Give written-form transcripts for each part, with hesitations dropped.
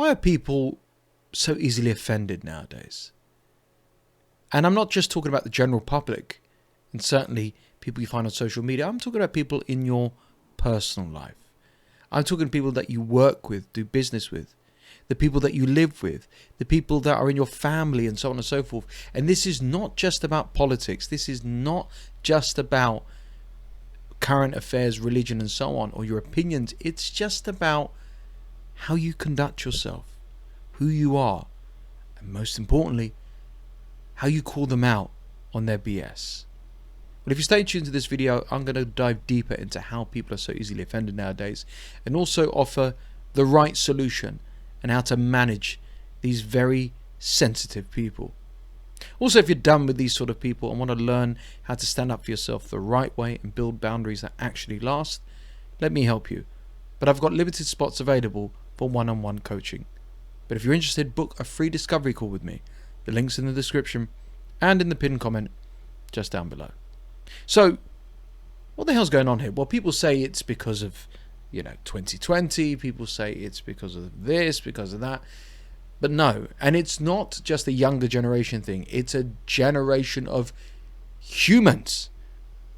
Why are people so easily offended nowadays? And I'm not just talking about the general public and certainly people you find on social media. I'm talking about people in your personal life. I'm talking people that you work with, do business with, the people that you live with, the people that are in your family and so on and so forth. And this is not just about politics. This is not just about current affairs, religion and so on, or your opinions. It's just about how you conduct yourself, who you are, and most importantly, how you call them out on their BS. Well, if you stay tuned to this video, I'm going to dive deeper into how people are so easily offended nowadays and also offer the right solution and how to manage these very sensitive people. Also, if you're done with these sort of people and want to learn how to stand up for yourself the right way and build boundaries that actually last, let me help you. But I've got limited spots available for one-on-one coaching. But if you're interested, book a free discovery call with me. The link's in the description and in the pinned comment just down below. So, what the hell's going on here? Well, people say it's because of, 2020. People say it's because of this, because of that. But no, and it's not just a younger generation thing. It's a generation of humans.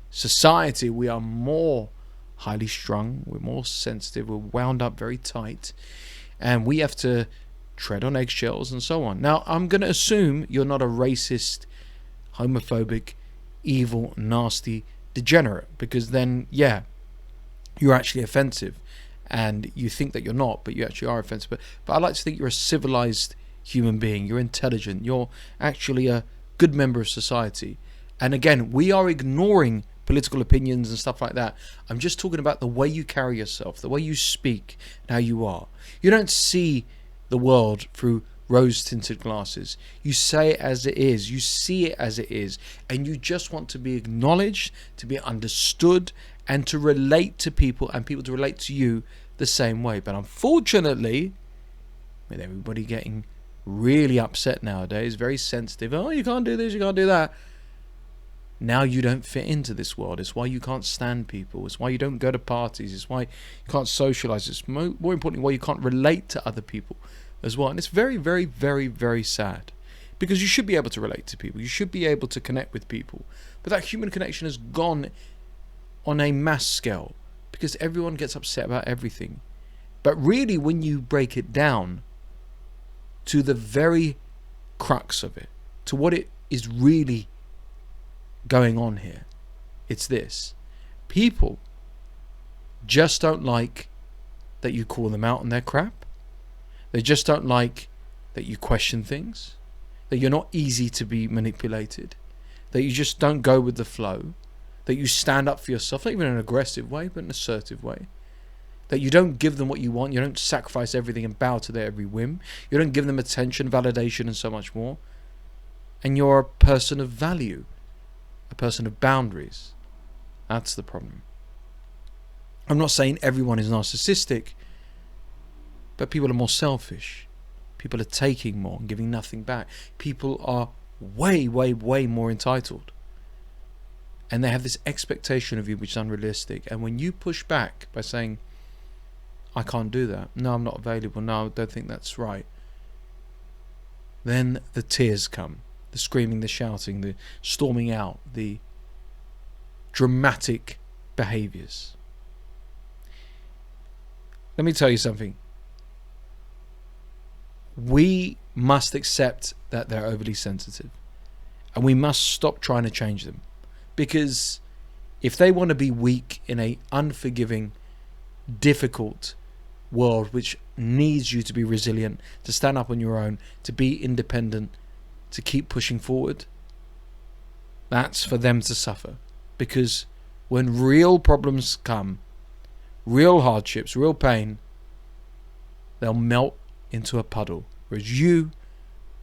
Society, we are more highly strung. We're more sensitive. We're wound up very tight. And we have to tread on eggshells and so on. Now, I'm going to assume you're not a racist, homophobic, evil, nasty degenerate. Because then, yeah, you're actually offensive. And you think that you're not, but you actually are offensive. But I like to think you're a civilized human being. You're intelligent. You're actually a good member of society. And again, we are ignoring political opinions and stuff like that. I'm just talking about the way you carry yourself, the way you speak, and how you are. You don't see the world through rose-tinted glasses. You say it as it is. You see it as it is. And you just want to be acknowledged, to be understood, and to relate to people and people to relate to you the same way. But unfortunately, with everybody getting really upset nowadays, very sensitive, oh, you can't do this, you can't do that. Now you don't fit into this world. It's why you can't stand people. It's why you don't go to parties. It's why you can't socialize. It's more importantly why you can't relate to other people as well. And it's very, very, very, very sad. Because you should be able to relate to people. You should be able to connect with people. But that human connection has gone on a mass scale because everyone gets upset about everything. But really, when you break it down to the very crux of it, to what it is really going on here, it's this: people just don't like that you call them out on their crap. They just don't like that you question things, that you're not easy to be manipulated, that you just don't go with the flow, that you stand up for yourself, not even in an aggressive way, but in an assertive way. That you don't give them what you want. You don't sacrifice everything and bow to their every whim. You don't give them attention, validation, and so much more. And you're a person of value, a person of boundaries. That's the problem. I'm not saying everyone is narcissistic, but people are more selfish. People are taking more and giving nothing back. People are way, way, way more entitled. And they have this expectation of you which is unrealistic. And when you push back by saying, I can't do that, no, I'm not available, no, I don't think that's right, then the tears come, the screaming, the shouting, the storming out, the dramatic behaviors. Let me tell you something. We must accept that they're overly sensitive. And we must stop trying to change them. Because if they want to be weak in a unforgiving, difficult world which needs you to be resilient, to stand up on your own, to be independent, to keep pushing forward, that's for them to suffer. Because when real problems come, real hardships, real pain, they'll melt into a puddle, whereas you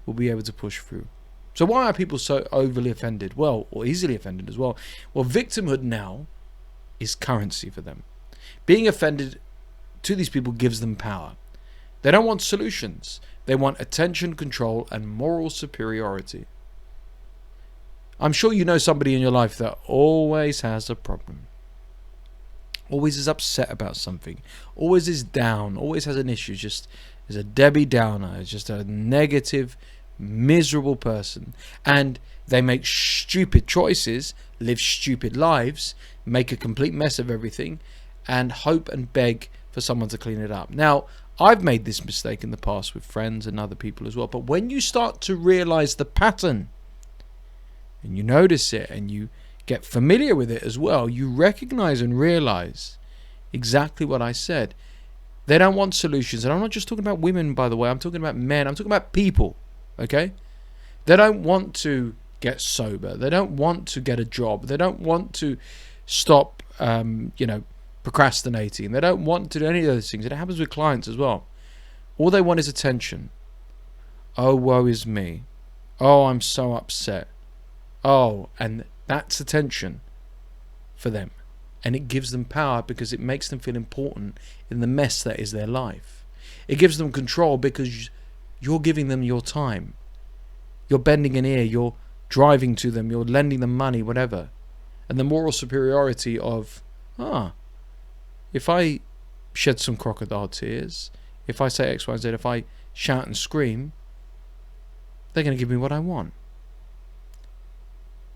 will be able to push through. So why are people so overly offended? Well, or easily offended as well. Well, victimhood now is currency for them. Being offended to these people gives them power. They don't want solutions. They want attention, control, and moral superiority. I'm sure you know somebody in your life that always has a problem. always is upset about something, always is down, always has an issue, just is a Debbie Downer, is just a negative, miserable person. And they make stupid choices, live stupid lives, make a complete mess of everything, and hope and beg for someone to clean it up. Now, I've made this mistake in the past with friends and other people as well, but when you start to realize the pattern, and you notice it, and you get familiar with it as well, you recognize and realize exactly what I said. They don't want solutions. And I'm not just talking about women, by the way. I'm talking about men. I'm talking about people. Okay? They don't want to get sober. They don't want to get a job. They don't want to stop, procrastinating. They don't want to do any of those things. It happens with clients as well. All they want is attention. Oh, woe is me. Oh, I'm so upset. Oh, and that's attention for them. And it gives them power because it makes them feel important in the mess that is their life. It gives them control because you're giving them your time. You're bending an ear. You're driving to them. You're lending them money, whatever. And the moral superiority of, if I shed some crocodile tears, if I say X, Y, and Z, if I shout and scream, they're going to give me what I want.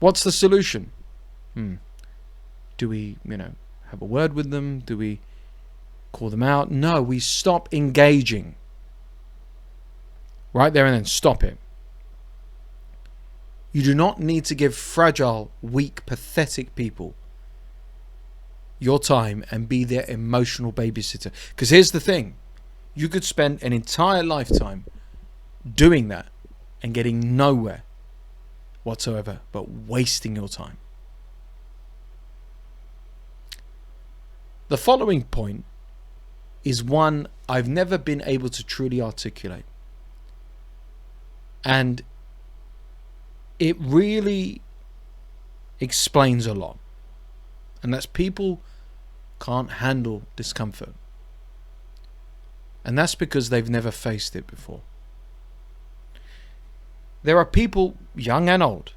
What's the solution? Do we, have a word with them? Do we call them out? No, we stop engaging. Right there and then, stop it. You do not need to give fragile, weak, pathetic people your time and be their emotional babysitter. Because here's the thing. You could spend an entire lifetime doing that and getting nowhere whatsoever, but wasting your time. The following point is one I've never been able to truly articulate. And it really explains a lot. And that's people can't handle discomfort. And that's because they've never faced it before. There are people, young and old,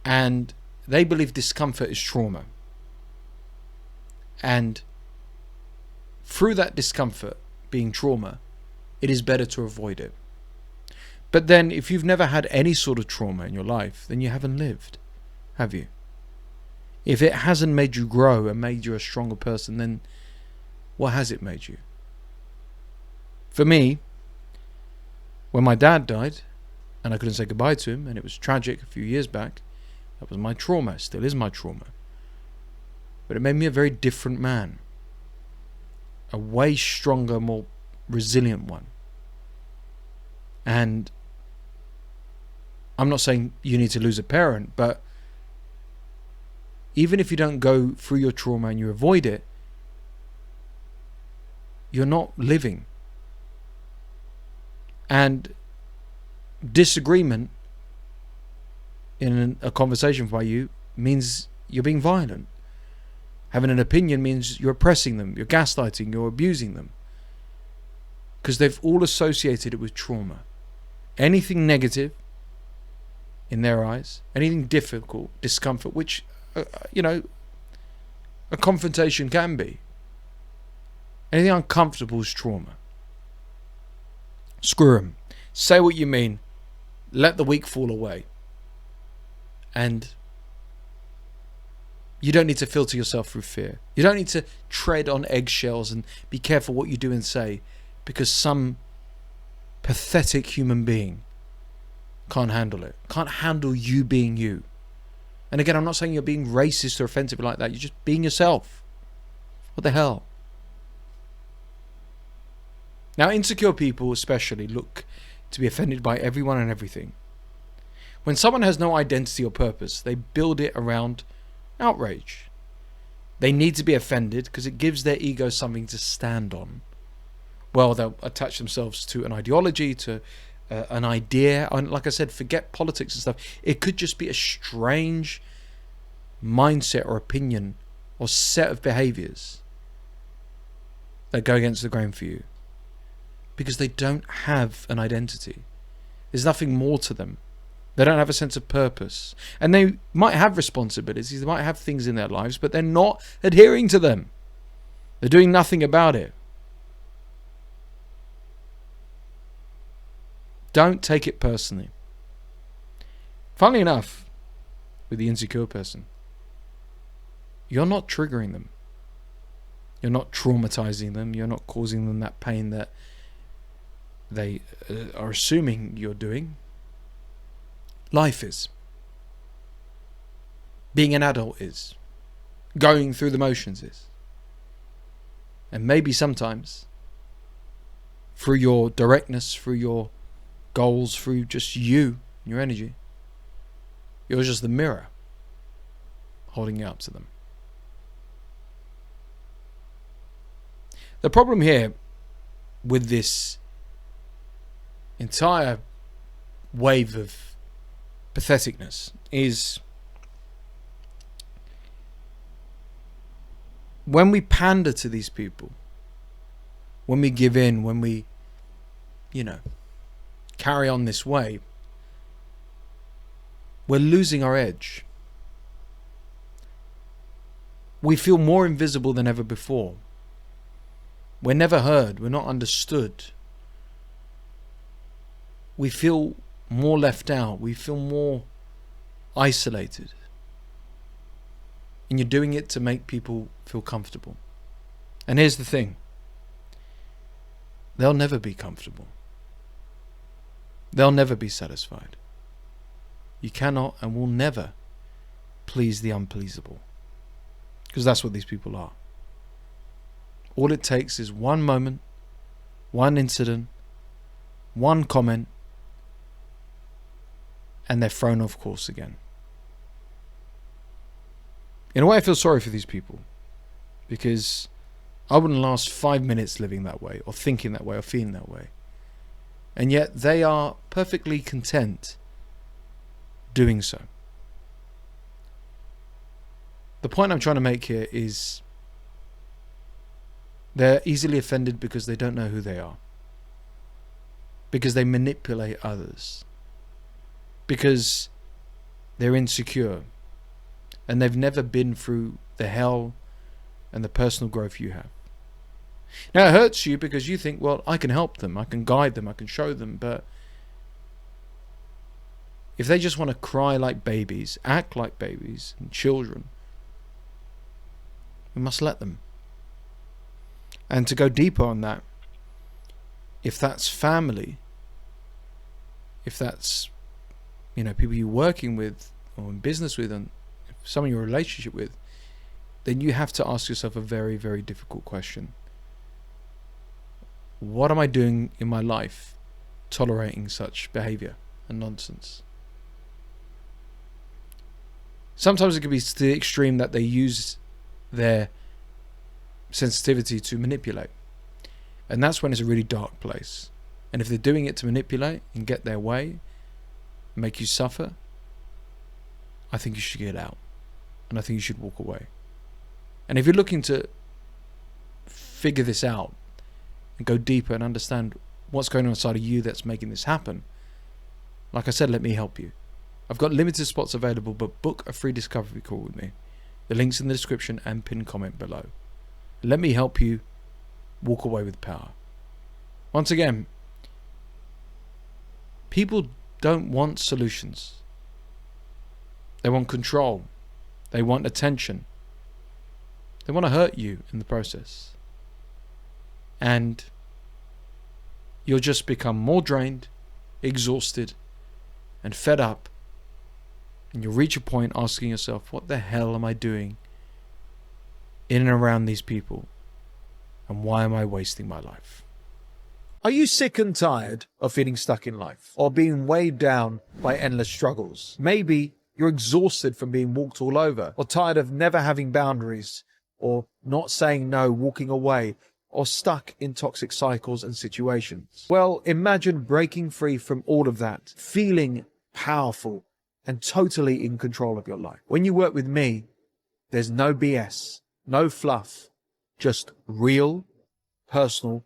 and they believe discomfort is trauma. And through that discomfort being trauma, it is better to avoid it. But then if you've never had any sort of trauma in your life, then you haven't lived, have you? If it hasn't made you grow and made you a stronger person, then what has it made you? For me, when my dad died and I couldn't say goodbye to him, and it was tragic a few years back, that was my trauma, still is my trauma. But it made me a very different man. A way stronger, more resilient one. And I'm not saying you need to lose a parent, but even if you don't go through your trauma and you avoid it, you're not living. And disagreement in a conversation by you means you're being violent. Having an opinion means you're oppressing them, you're gaslighting, you're abusing them. Because they've all associated it with trauma. Anything negative in their eyes, anything difficult, discomfort, which, a confrontation can be. Anything uncomfortable is trauma. Screw them. Say what you mean. Let the weak fall away. And you don't need to filter yourself through fear. You don't need to tread on eggshells and be careful what you do and say because some pathetic human being can't handle it. Can't handle you being you. And again, I'm not saying you're being racist or offensive like that. You're just being yourself. What the hell? Now, insecure people especially look to be offended by everyone and everything. When someone has no identity or purpose, they build it around outrage. They need to be offended because it gives their ego something to stand on. Well, they'll attach themselves to an ideology, to an idea. And like I said, forget politics and stuff. It could just be a strange mindset or opinion or set of behaviors that go against the grain for you. Because they don't have an identity. There's nothing more to them. They don't have a sense of purpose. And they might have responsibilities, they might have things in their lives, but they're not adhering to them. They're doing nothing about it. Don't take it personally. Funnily enough, with the insecure person, you're not triggering them. You're not traumatizing them. You're not causing them that pain that they are assuming you're doing. Life is. Being an adult is. Going through the motions is. And maybe sometimes, through your directness, through your goals, through just you, your energy, you're just the mirror holding you up to them. The problem here with this entire wave of patheticness is when we pander to these people, when we give in, when we, carry on this way, we're losing our edge. We feel more invisible than ever before. We're never heard. We're not understood. We feel more left out. We feel more isolated. And you're doing it to make people feel comfortable. And here's the thing. They'll never be comfortable. They'll never be satisfied. You cannot and will never please the unpleasable. Because that's what these people are. All it takes is one moment, one incident, one comment, and they're thrown off course again. In a way, I feel sorry for these people, because I wouldn't last 5 minutes living that way, or thinking that way, or feeling that way. And yet they are perfectly content doing so. The point I'm trying to make here is they're easily offended because they don't know who they are. Because they manipulate others. Because they're insecure. And they've never been through the hell and the personal growth you have. Now it hurts you because you think, well, I can help them, I can guide them, I can show them, but if they just want to cry like babies, act like babies and children, we must let them. And to go deeper on that, if that's family, if that's, people you're working with or in business with and someone you're in a relationship with, then you have to ask yourself a very, very difficult question. What am I doing in my life tolerating such behavior and nonsense? Sometimes it can be to the extreme that they use their sensitivity to manipulate. And that's when it's a really dark place. And if they're doing it to manipulate and get their way, make you suffer, I think you should get out. And I think you should walk away. And if you're looking to figure this out and go deeper and understand what's going on inside of you that's making this happen, like I said, let me help you. I've got limited spots available, but book a free discovery call with me. The link's in the description and pinned comment below. Let me help you walk away with power. Once again, people don't want solutions. They want control. They want attention. They want to hurt you in the process. And you'll just become more drained, exhausted, and fed up. And you'll reach a point asking yourself, what the hell am I doing in and around these people? And why am I wasting my life? Are you sick and tired of feeling stuck in life or being weighed down by endless struggles? Maybe you're exhausted from being walked all over, or tired of never having boundaries, or not saying no, walking away, or stuck in toxic cycles and situations. Well, imagine breaking free from all of that, feeling powerful and totally in control of your life. When you work with me, there's no BS, no fluff, just real, personal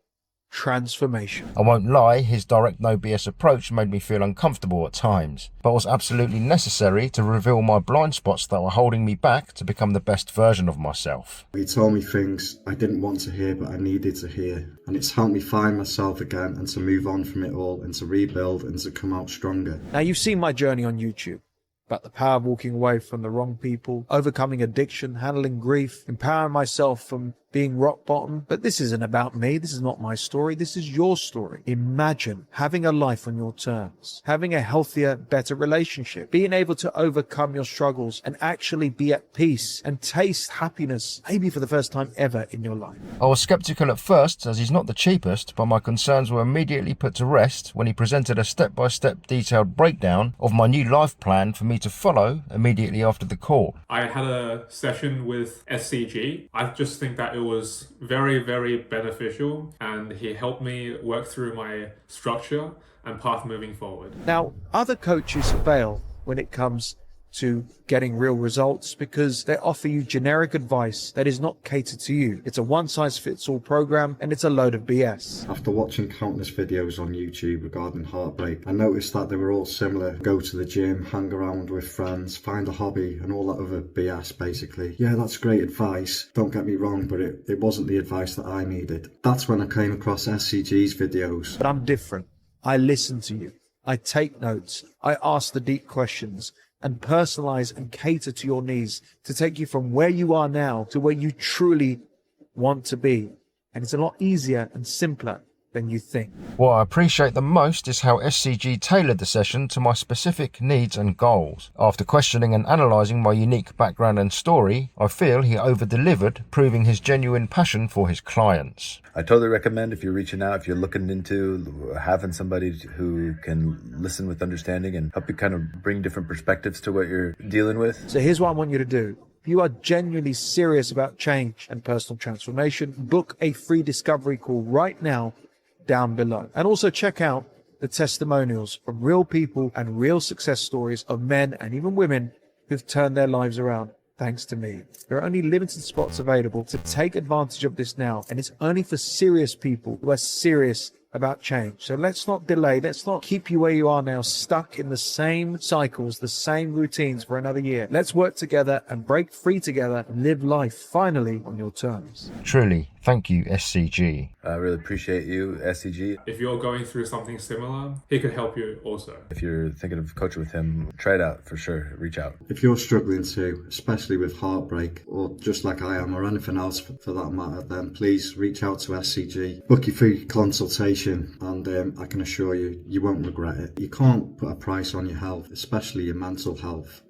transformation. I won't lie, his direct no BS approach made me feel uncomfortable at times, but was absolutely necessary to reveal my blind spots that were holding me back to become the best version of myself. He told me things I didn't want to hear but I needed to hear, and it's helped me find myself again and to move on from it all and to rebuild and to come out stronger. Now, you've seen my journey on YouTube about the power of walking away from the wrong people, overcoming addiction, handling grief, empowering myself from being rock bottom. But this isn't about me. This is not my story. This is your story. Imagine having a life on your terms, having a healthier, better relationship, being able to overcome your struggles and actually be at peace and taste happiness, maybe for the first time ever in your life. I was sceptical at first, as he's not the cheapest, but my concerns were immediately put to rest when he presented a step-by-step detailed breakdown of my new life plan for me to follow immediately after the call. I had a session with SCG. I just think that it was very, very beneficial, and he helped me work through my structure and path moving forward. Now, other coaches fail when it comes to getting real results because they offer you generic advice that is not catered to you. It's a one-size-fits-all program, and it's a load of BS. After watching countless videos on YouTube regarding heartbreak, I noticed that they were all similar. Go to the gym, hang around with friends, find a hobby, and all that other BS basically. Yeah, that's great advice, don't get me wrong, but it wasn't the advice that I needed. That's when I came across SCG's videos. But I'm different. I listen to you. I take notes. I ask the deep questions and personalize and cater to your needs to take you from where you are now to where you truly want to be. And it's a lot easier and simpler than you think. What I appreciate the most is how SCG tailored the session to my specific needs and goals. After questioning and analysing my unique background and story, I feel he over-delivered, proving his genuine passion for his clients. I totally recommend, if you're reaching out, if you're looking into having somebody who can listen with understanding and help you kind of bring different perspectives to what you're dealing with. So here's what I want you to do. If you are genuinely serious about change and personal transformation, book a free discovery call right now down below. And also check out the testimonials from real people and real success stories of men and even women who've turned their lives around thanks to me. There are only limited spots available, to take advantage of this now, and it's only for serious people who are serious about change. So let's not delay. Let's not keep you where you are now, stuck in the same cycles, the same routines for another year. Let's work together and break free together and live life finally on your terms. Truly, thank you, SCG. I really appreciate you, SCG. If you're going through something similar, he could help you also. If you're thinking of coaching with him, try it out for sure. Reach out. If you're struggling too, especially with heartbreak, or just like I am, or anything else for that matter, then please reach out to SCG. Book your free consultation, and I can assure you, you won't regret it. You can't put a price on your health, especially your mental health.